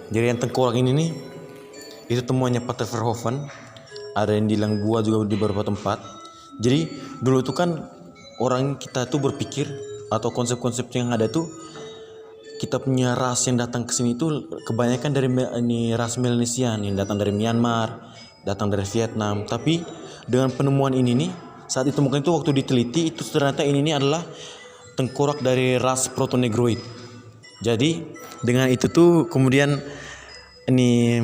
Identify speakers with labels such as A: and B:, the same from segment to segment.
A: Jadi yang tengkorak ini nih, itu temuannya Pater Verhoeven. Ada yang di Langgua juga di beberapa tempat. Jadi dulu itu kan orang kita tuh berpikir atau konsep-konsep yang ada tuh, kita punya ras yang datang ke sini itu kebanyakan dari ini ras Melanesian yang datang dari Myanmar, datang dari Vietnam. Tapi dengan penemuan ini nih, saat ditemukan itu waktu diteliti itu ternyata ini nih adalah tengkorak dari ras Proto-Negroid. Jadi dengan itu tuh kemudian ini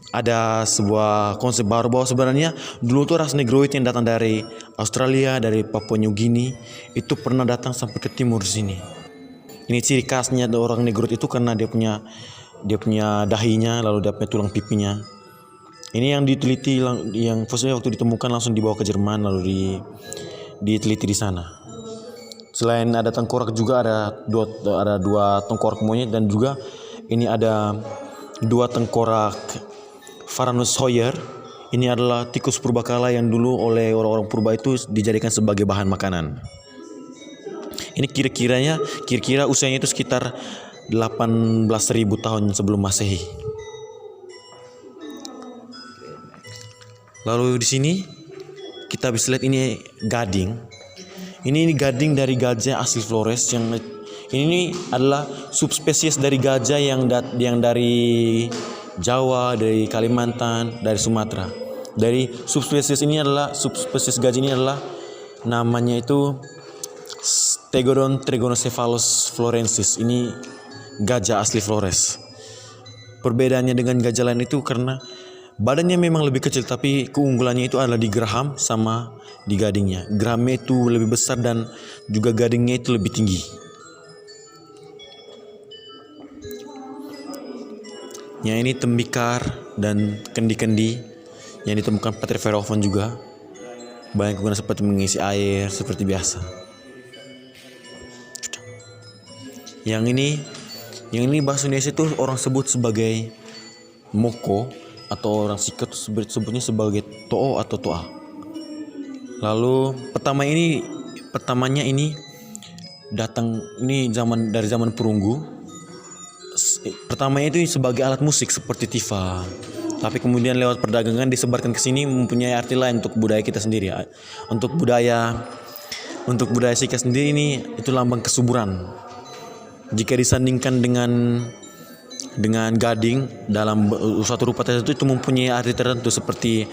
A: ada sebuah konsep baru bahwa sebenarnya dulu tuh ras Negroid yang datang dari Australia, dari Papua New Guinea itu pernah datang sampai ke timur sini. Ini ciri khasnya orang Negroid itu karena dia punya dahinya, lalu dia punya tulang pipinya. Ini yang diteliti, yang fosilnya waktu ditemukan langsung dibawa ke Jerman lalu diteliti di sana. Selain ada tengkorak juga ada dua tengkorak monyet, dan juga ini ada dua tengkorak Varanus Hoyer. Ini adalah tikus purbakala yang dulu oleh orang-orang purba itu dijadikan sebagai bahan makanan. Ini kira-kira usianya itu sekitar 18.000 tahun sebelum Masehi. Lalu di sini kita bisa lihat ini gading. Ini gading dari gajah asli Flores yang ini adalah subspesies dari gajah yang dari Jawa, dari Kalimantan, dari Sumatera. Dari subspesies gajah ini adalah namanya itu Stegodon Trigonocephalus florensis. Ini gajah asli Flores. Perbedaannya dengan gajah lain itu karena badannya memang lebih kecil, tapi keunggulannya itu adalah di geraham sama di gadingnya. Gerahamnya itu lebih besar dan juga gadingnya itu lebih tinggi. Yang ini tembikar dan kendi-kendi yang ditemukan Pater Verhoeven juga. Banyak kegunaan seperti mengisi air seperti biasa. Yang ini bahasa Indonesia itu orang sebut sebagai moko, atau orang Sikat sebutnya sebagai to'o atau to'a. Lalu pertamanya ini datang dari zaman perunggu. Pertamanya itu sebagai alat musik seperti tifa. Tapi kemudian lewat perdagangan disebarkan ke sini mempunyai arti lain untuk budaya kita sendiri. Untuk budaya Sikat sendiri ini itu lambang kesuburan. Jika disandingkan dengan gading dalam suatu rupa tertentu itu mempunyai arti tertentu seperti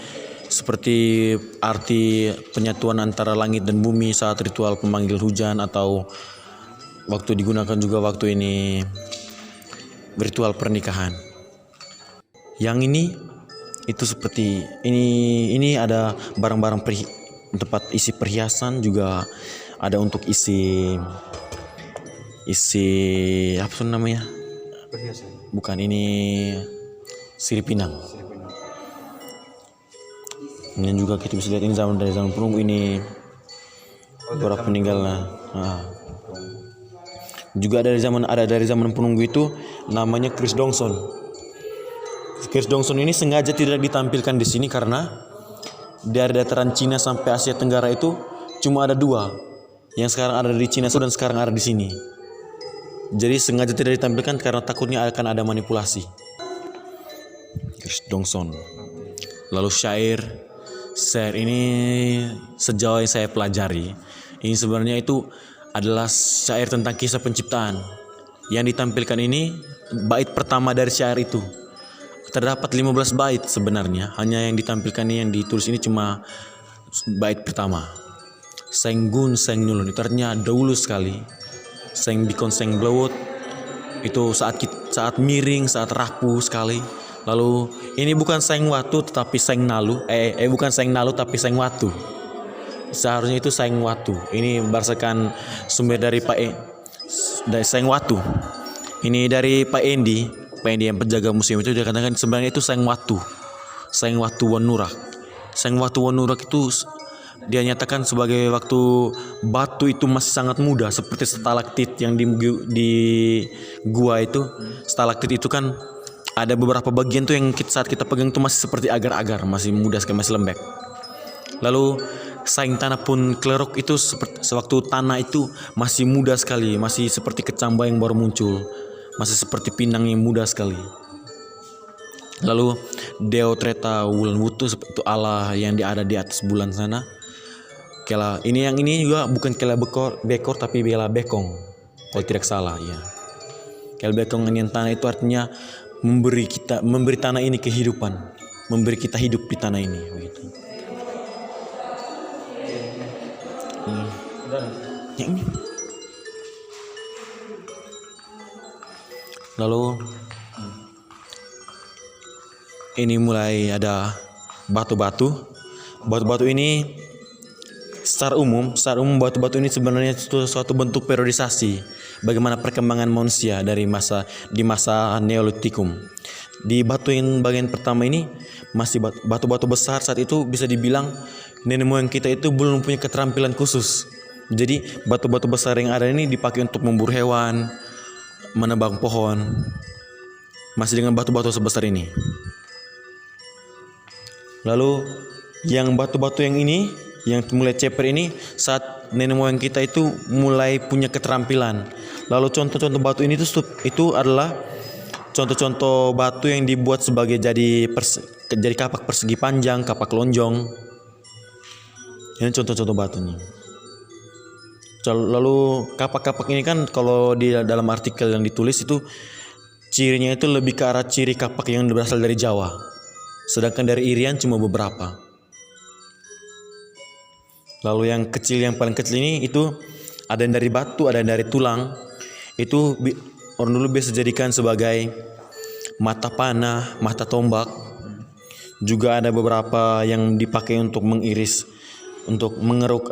A: arti penyatuan antara langit dan bumi saat ritual pemanggil hujan, atau waktu digunakan juga waktu ini ritual pernikahan. Yang ini itu seperti ini ada barang-barang tempat isi perhiasan, juga ada untuk isi apa tuh namanya?
B: Perhiasan.
A: Bukan, ini sirip pinang. Ini juga kita bisa lihat ini dari zaman perunggu, ini beberapa peninggalan. Juga dari zaman perunggu itu namanya Chris Dongson. Chris Dongson ini sengaja tidak ditampilkan di sini karena dari dataran Cina sampai Asia Tenggara itu cuma ada dua, yang sekarang ada di Cina dan sekarang ada di sini. Jadi sengaja tidak ditampilkan karena takutnya akan ada manipulasi. Chris Dongson. Lalu syair ini sejauh yang saya pelajari, ini sebenarnya itu adalah syair tentang kisah penciptaan. Yang ditampilkan ini bait pertama dari syair itu. Terdapat 15 bait sebenarnya, hanya yang ditampilkan ini, yang ditulis ini cuma bait pertama. Seng gun seng nulun, itu artinya dahulu sekali. Seng bikon seng blowot, itu saat miring, saat rapuh sekali. Lalu ini bukan seng watu tetapi seng nalu. Bukan seng nalu tapi seng watu. Seharusnya itu seng watu. Ini berdasarkan sumber dari dari seng watu. Ini dari Pak Endi yang penjaga museum itu, dia katakan sebenarnya itu seng watu. Seng watu Wonurak. Seng watu Wonurak itu dia nyatakan sebagai waktu batu itu masih sangat muda, seperti stalaktit yang di gua itu. Stalaktit itu kan ada beberapa bagian tuh yang saat kita pegang itu masih seperti agar-agar, masih muda sekali, masih lembek. Lalu saing tanah pun klerok itu seperti sewaktu tanah itu masih muda sekali, masih seperti kecambah yang baru muncul, masih seperti pinang yang muda sekali. Lalu Deo Treta Wulan Wutu itu Allah yang ada di atas bulan sana. Kela ini juga bukan Kela Bekor tapi Kela Bekong kalau tidak salah ya. Kela Bekong yang tanah itu artinya memberi tanah ini kehidupan, memberi kita hidup di tanah ini begitu. Yang ini. Lalu ini mulai ada batu-batu. Batu-batu ini secara umum batu-batu ini sebenarnya itu suatu bentuk periodisasi bagaimana perkembangan manusia di masa Neolitikum. Di bagian pertama ini masih batu-batu besar, saat itu bisa dibilang nenek moyang kita itu belum punya keterampilan khusus. Jadi batu-batu besar yang ada ini dipakai untuk memburu hewan, menebang pohon, masih dengan batu-batu sebesar ini. Lalu yang batu-batu yang ini, yang mulai ceper ini, saat nenek moyang kita itu mulai punya keterampilan. Lalu contoh-contoh batu ini itu adalah contoh-contoh batu yang dibuat sebagai jadi kapak persegi panjang, kapak lonjong. Ini contoh-contoh batunya. Lalu kapak-kapak ini kan kalau di dalam artikel yang ditulis itu cirinya itu lebih ke arah ciri kapak yang berasal dari Jawa. Sedangkan dari Irian cuma beberapa. Lalu yang paling kecil ini itu ada yang dari batu, ada yang dari tulang. Itu orang dulu biasa jadikan sebagai mata panah, mata tombak. Juga ada beberapa yang dipakai untuk mengiris, untuk mengeruk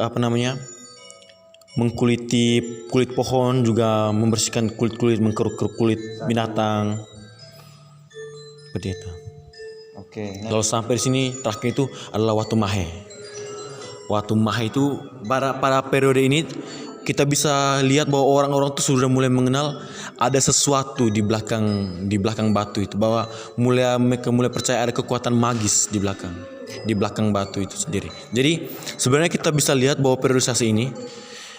A: mengkuliti kulit pohon, juga membersihkan kulit-kulit, mengkeruk-keruk kulit binatang. Seperti itu.
B: Oke.
A: Kalau sampai di sini terakhir itu adalah Watu Mahe. Watu Mahe itu pada periode ini kita bisa lihat bahwa orang-orang itu sudah mulai mengenal ada sesuatu di belakang batu itu, bahwa mereka mulai percaya ada kekuatan magis di belakang batu itu sendiri. Jadi sebenarnya kita bisa lihat bahwa periodisasi ini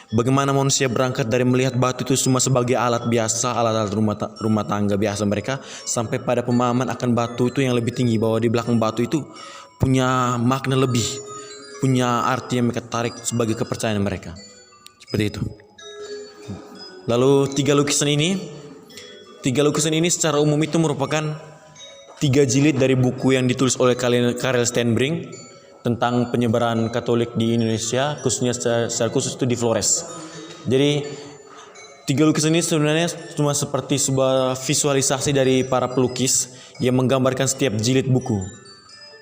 A: bagaimana manusia berangkat dari melihat batu itu cuma sebagai alat biasa, alat-alat rumah tangga biasa mereka, sampai pada pemahaman akan batu itu yang lebih tinggi, bahwa di belakang batu itu punya makna lebih, punya arti yang mereka tarik sebagai kepercayaan mereka. Seperti itu. Lalu tiga lukisan ini secara umum itu merupakan 3 jilid dari buku yang ditulis oleh Karel Stenbrink tentang penyebaran Katolik di Indonesia, khususnya secara khusus itu di Flores. Jadi 3 lukisan ini sebenarnya cuma seperti sebuah visualisasi dari para pelukis yang menggambarkan setiap jilid buku.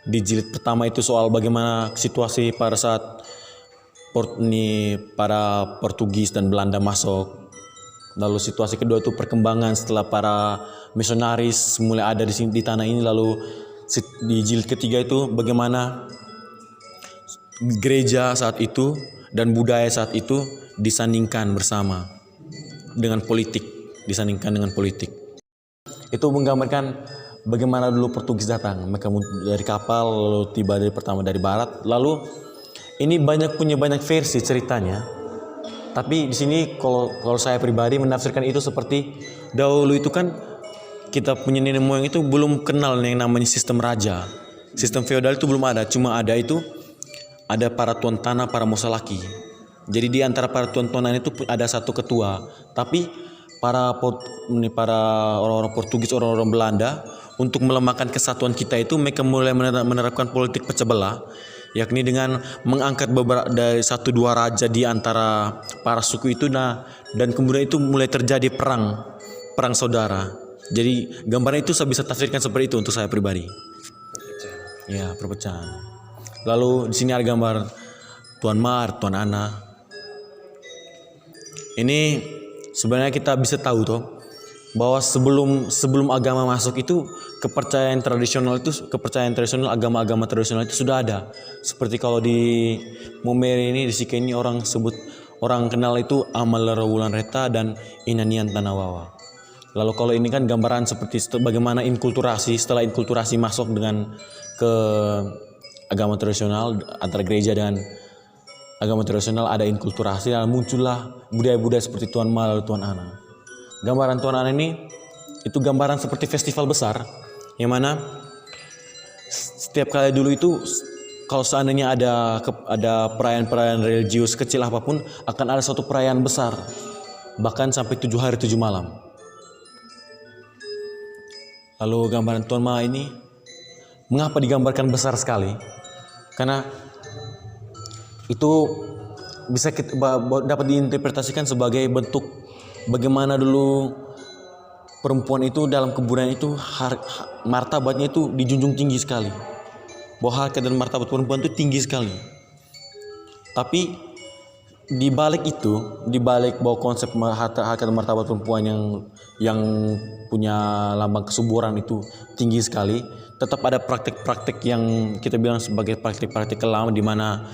A: Di jilid pertama itu soal bagaimana situasi pada saat para Portugis dan Belanda masuk. Lalu situasi kedua itu perkembangan setelah para misionaris mulai ada di tanah ini. Lalu di jilid ketiga itu bagaimana gereja saat itu dan budaya saat itu disandingkan bersama dengan politik, Itu menggambarkan bagaimana dulu Portugis datang, mereka dari kapal lalu tiba pertama dari barat. Lalu ini punya banyak versi ceritanya. Tapi di sini kalau saya pribadi menafsirkan itu seperti dahulu itu kan kita punya nenek moyang itu belum kenal yang namanya sistem raja. Sistem feodal itu belum ada, cuma ada para tuan tanah, para mosalaki. Jadi di antara para tuan tanah itu ada satu ketua. Tapi para orang-orang Portugis, orang-orang Belanda, untuk melemahkan kesatuan kita itu mereka mulai menerapkan politik pecah belah, yakni dengan mengangkat dari 1-2 raja di antara para suku itu, dan kemudian itu mulai terjadi perang saudara. Jadi gambarnya itu saya bisa tafsirkan seperti itu untuk saya pribadi. Ya, perpecahan. Lalu di sini ada gambar Tuan Mar, Tuan Ana. Ini sebenarnya kita bisa tahu bahwa sebelum agama masuk itu kepercayaan tradisional, agama-agama tradisional itu sudah ada. Seperti kalau di Momere ini, di Sike ini orang kenal itu Amal Wulan Reta dan Inanian Tanawawa. Lalu kalau ini kan gambaran seperti bagaimana setelah inkulturasi masuk dengan ke agama tradisional, antara gereja dan agama tradisional ada inkulturasi, dan muncullah budaya-budaya seperti Tuan Mal, Tuan Ana. Gambaran Tuan Ana ini itu gambaran seperti festival besar, yang mana setiap kali dulu itu kalau seandainya ada perayaan-perayaan religius kecil apapun, akan ada satu perayaan besar, bahkan sampai 7 hari 7 malam. Lalu gambaran Tuan Ma ini mengapa digambarkan besar sekali? Karena itu bisa dapat diinterpretasikan sebagai bentuk bagaimana dulu perempuan itu dalam kebudayaan itu martabatnya itu dijunjung tinggi sekali. Bahwa harkat dan martabat perempuan itu tinggi sekali. Tapi di balik bahwa konsep harkat dan martabat perempuan yang punya lambang kesuburan itu tinggi sekali, tetap ada praktik-praktik yang kita bilang sebagai praktik-praktik kelam di mana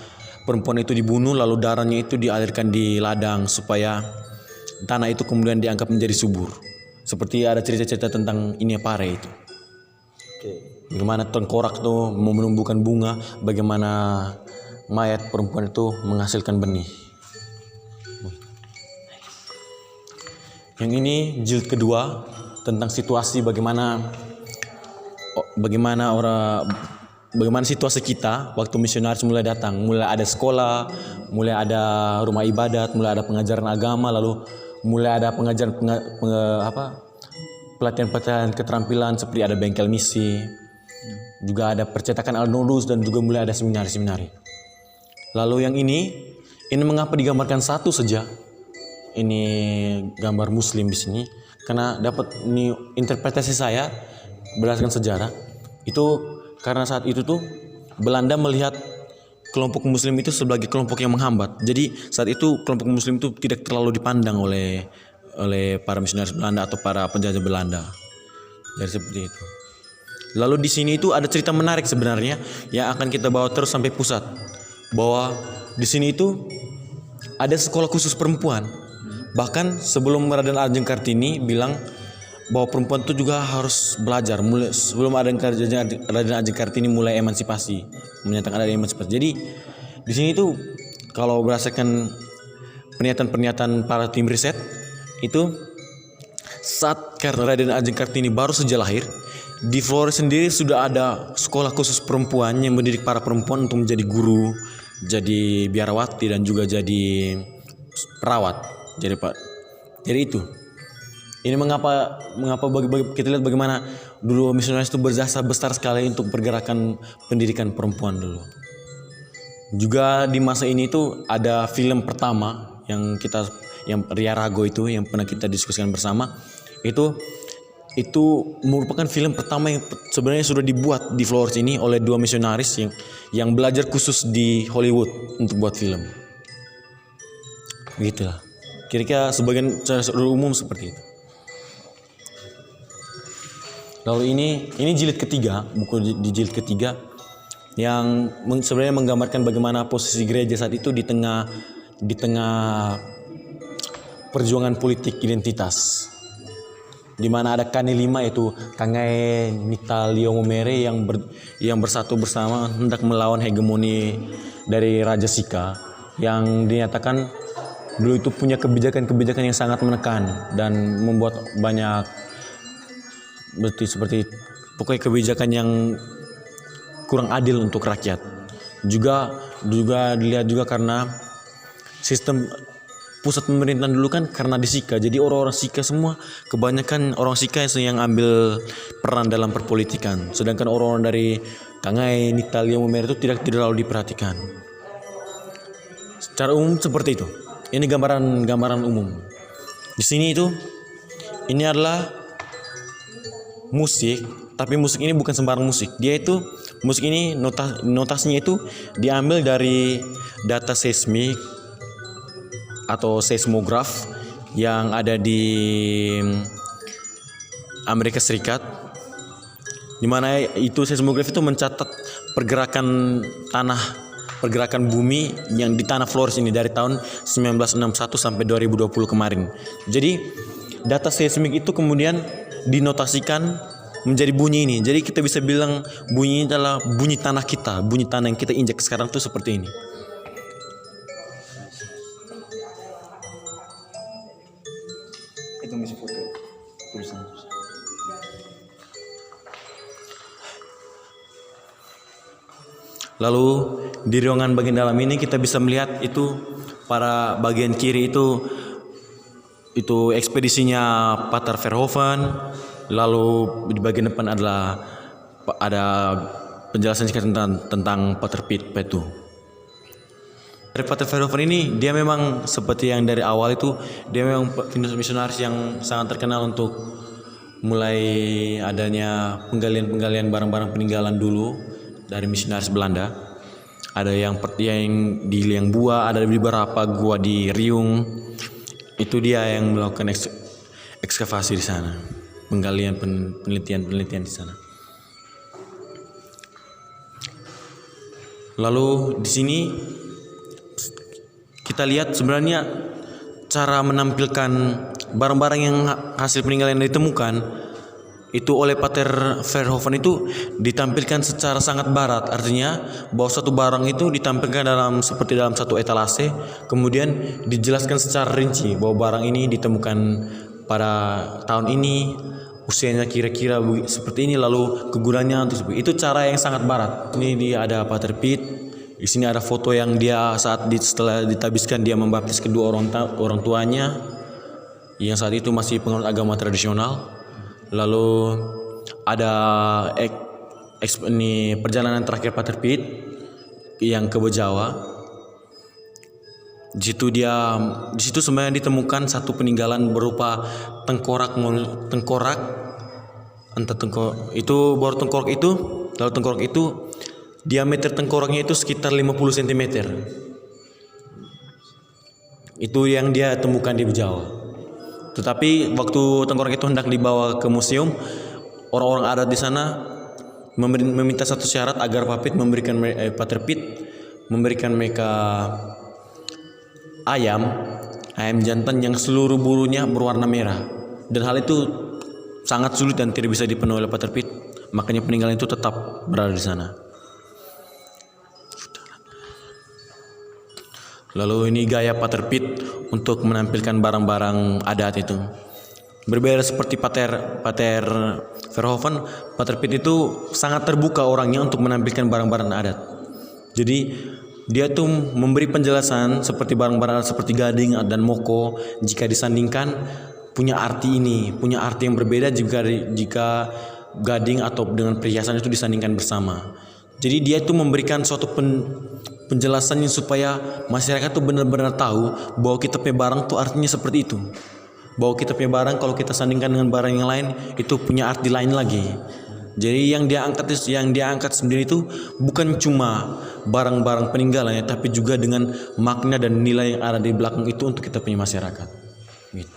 A: perempuan itu dibunuh lalu darahnya itu dialirkan di ladang supaya tanah itu kemudian dianggap menjadi subur. Seperti ada cerita-cerita tentang Inia Pare itu. Bagaimana tengkorak tuh mau menumbuhkan bunga, bagaimana mayat perempuan itu menghasilkan benih. Yang ini jilid kedua tentang situasi bagaimana situasi kita waktu misionaris mulai datang, mulai ada sekolah, mulai ada rumah ibadat, mulai ada pengajaran agama, lalu mulai ada pelatihan keterampilan seperti ada bengkel misi, juga ada percetakan Al-Nurus dan juga mulai ada seminari-seminari. Lalu yang ini mengapa digambarkan satu saja? Ini gambar Muslim di sini karena dapat ini interpretasi saya berdasarkan sejarah itu karena saat itu tuh Belanda melihat kelompok Muslim itu sebagai kelompok yang menghambat. Jadi saat itu kelompok Muslim itu tidak terlalu dipandang oleh para misionaris Belanda atau para penjajah Belanda. Jadi seperti itu. Lalu di sini itu ada cerita menarik sebenarnya yang akan kita bawa terus sampai pusat. Bahwa di sini itu ada sekolah khusus perempuan. Bahkan sebelum Raden Ajeng Kartini bilang bahwa perempuan itu juga harus belajar. Sebelum Raden Ajeng Kartini mulai emansipasi, menyatakan ada emansipasi. Jadi di sini itu kalau berdasarkan pernyataan para tim riset itu saat Raden Ajeng Kartini baru saja lahir, di Flores sendiri sudah ada sekolah khusus perempuan yang mendidik para perempuan untuk menjadi guru, jadi biarawati dan juga jadi perawat. Jadi itu. Ini mengapa kita lihat bagaimana dulu misionaris itu berjasa besar sekali untuk pergerakan pendidikan perempuan dulu. Juga di masa ini itu ada film pertama yang Ria Rago itu yang pernah kita diskusikan bersama itu merupakan film pertama yang sebenarnya sudah dibuat di Flores ini oleh 2 misionaris yang belajar khusus di Hollywood untuk buat film. Begitulah. Kira-kira sebagian secara umum seperti itu. Lalu ini jilid ketiga, buku di jilid ketiga yang sebenarnya menggambarkan bagaimana posisi gereja saat itu di tengah perjuangan politik identitas. Di mana ada Kani 5 yaitu Kangai Nita Liomomere yang bersatu bersama hendak melawan hegemoni dari Raja Sika yang dinyatakan dulu itu punya kebijakan-kebijakan yang sangat menekan dan membuat banyak seperti pokoknya kebijakan yang kurang adil untuk rakyat. Juga dilihat juga karena sistem pusat pemerintahan dulu kan karena di Sika. Jadi orang-orang Sika semua kebanyakan orang Sika yang ambil peran dalam perpolitikan. Sedangkan orang-orang dari Kangai Nita Liomomere itu tidak terlalu diperhatikan. Secara umum seperti itu. Ini gambaran umum. Di sini itu ini adalah musik, tapi musik ini bukan sembarang musik. Musik ini notasinya itu diambil dari data seismik atau seismograf yang ada di Amerika Serikat, di mana itu seismograf itu mencatat pergerakan bumi yang di tanah Flores ini dari tahun 1961 sampai 2020 kemarin. Jadi data seismik itu kemudian dinotasikan menjadi bunyi ini. Jadi kita bisa bilang bunyi ini adalah bunyi tanah kita, bunyi tanah yang kita injak sekarang tuh seperti ini.
B: Itu misi foto tulisan.
A: Lalu di ruangan bagian dalam ini kita bisa melihat itu pada bagian kiri itu ekspedisinya Pater Verhoeven. Lalu di bagian depan ada penjelasan singkat tentang Pater Piet itu. Dari Pater Verhoeven ini dia memang seperti yang dari awal itu dia memang misionaris yang sangat terkenal untuk mulai adanya penggalian barang-barang peninggalan dulu dari misionaris Belanda. Ada yang di Liang Bua, ada beberapa gua di Riung. Itu dia yang melakukan ekskavasi di sana, penggalian penelitian di sana. Lalu di sini kita lihat sebenarnya cara menampilkan barang-barang yang hasil peninggalan yang ditemukan itu oleh Pater Verhoeven itu ditampilkan secara sangat barat, artinya bahwa satu barang itu ditampilkan seperti dalam satu etalase, kemudian dijelaskan secara rinci bahwa barang ini ditemukan pada tahun ini, usianya kira-kira seperti ini, lalu kegunaannya itu cara yang sangat barat. Ini dia ada Pater Piet. Di sini ada foto yang dia setelah ditabiskan dia membaptis kedua orang tuanya yang saat itu masih penganut agama tradisional. Lalu ada ini perjalanan terakhir Pater Piet yang ke Bejawa. Di situ sebenarnya ditemukan satu peninggalan berupa tengkorak itu baru tengkorak itu diameter tengkoraknya itu sekitar 50 cm. Itu yang dia temukan di Bejawa. Tetapi waktu tengkorak itu hendak dibawa ke museum, orang-orang adat di sana meminta satu syarat agar Pater Piet memberikan mereka ayam jantan yang seluruh bulunya berwarna merah. Dan hal itu sangat sulit dan tidak bisa dipenuhi oleh Pater Piet. Makanya peninggalan itu tetap berada di sana. Lalu ini gaya Pater Piet untuk menampilkan barang-barang adat itu. Berbeda seperti Pater Verhoeven, Pater Piet itu sangat terbuka orangnya untuk menampilkan barang-barang adat. Jadi dia tuh memberi penjelasan seperti barang-barang seperti gading dan moko jika disandingkan punya arti yang berbeda jika gading atau dengan perhiasan itu disandingkan bersama. Jadi dia itu memberikan suatu penjelasannya supaya masyarakat tuh benar-benar tahu bahwa kita punya barang tuh artinya seperti itu. Bahwa kita punya barang kalau kita sandingkan dengan barang yang lain itu punya arti lain lagi. Jadi yang dia angkat sendiri itu bukan cuma barang-barang peninggalan ya, tapi juga dengan makna dan nilai yang ada di belakang itu untuk kita punya masyarakat. Gitu.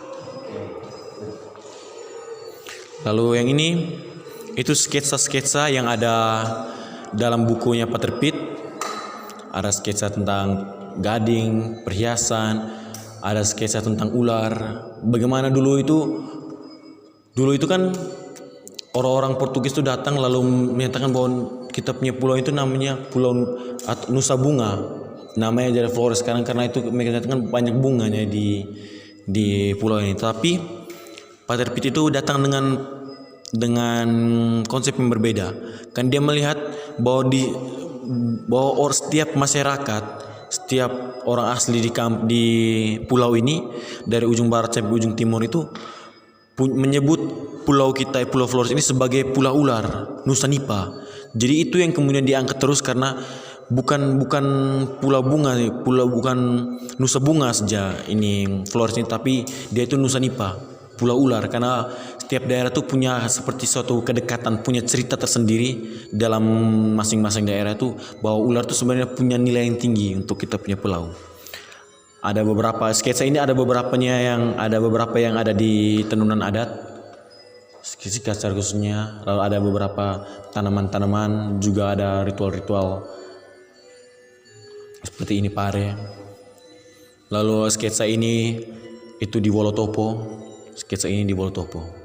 A: Lalu yang ini itu sketsa-sketsa yang ada dalam bukunya Pater Piet. Ada sketsa tentang gading, perhiasan, ada sketsa tentang ular. Bagaimana dulu itu kan orang-orang Portugis itu datang lalu menyatakan bahwa kita punya pulau itu namanya Pulau Nusa Bunga. Namanya jadi Flores sekarang karena itu mereka katakan banyak bunganya di pulau ini. Tapi Pater Piet itu datang dengan konsep yang berbeda. Kan dia melihat bahwa setiap masyarakat, setiap orang asli di pulau ini dari ujung barat sampai ujung timur itu menyebut pulau Pulau Flores ini sebagai pulau ular, Nusa Nipa. Jadi itu yang kemudian diangkat terus karena bukan Nusa Bunga saja ini Flores ini, tapi dia itu Nusa Nipa, pulau ular, karena setiap daerah tuh punya seperti suatu kedekatan, punya cerita tersendiri dalam masing-masing daerah itu bahwa ular itu sebenarnya punya nilai yang tinggi untuk kita punya pulau. Ada beberapa sketsa ini, ada beberapa yang ada di tenunan adat, sketsa khususnya. Lalu ada beberapa tanaman-tanaman, juga ada ritual-ritual seperti ini pare. Lalu sketsa ini itu di Wolotopo. Sketsa ini di Wolotopo.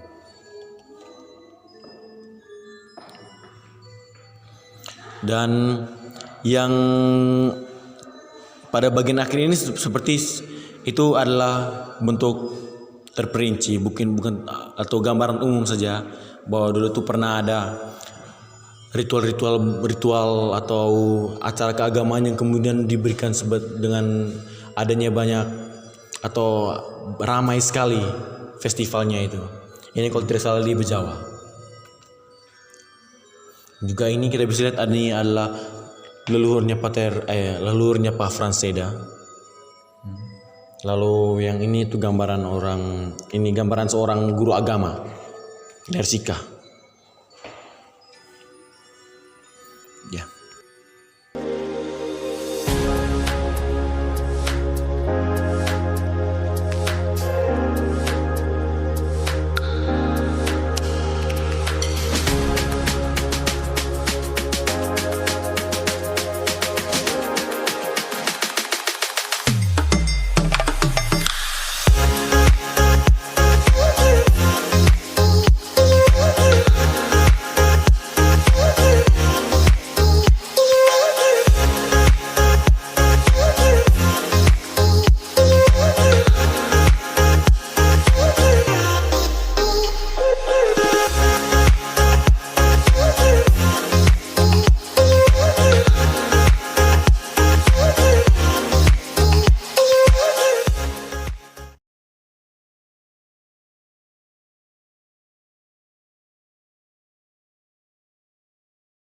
A: Dan yang pada bagian akhir ini seperti itu adalah bentuk terperinci, bukan atau gambaran umum saja bahwa dulu itu pernah ada ritual atau acara keagamaan yang kemudian diberikan dengan adanya banyak atau ramai sekali festivalnya itu. Ini kalau tidak salah di Bejawa. Juga ini kita bisa lihat ini adalah leluhurnya Pak Franseda. Lalu yang ini itu gambaran seorang guru agama dari Sika.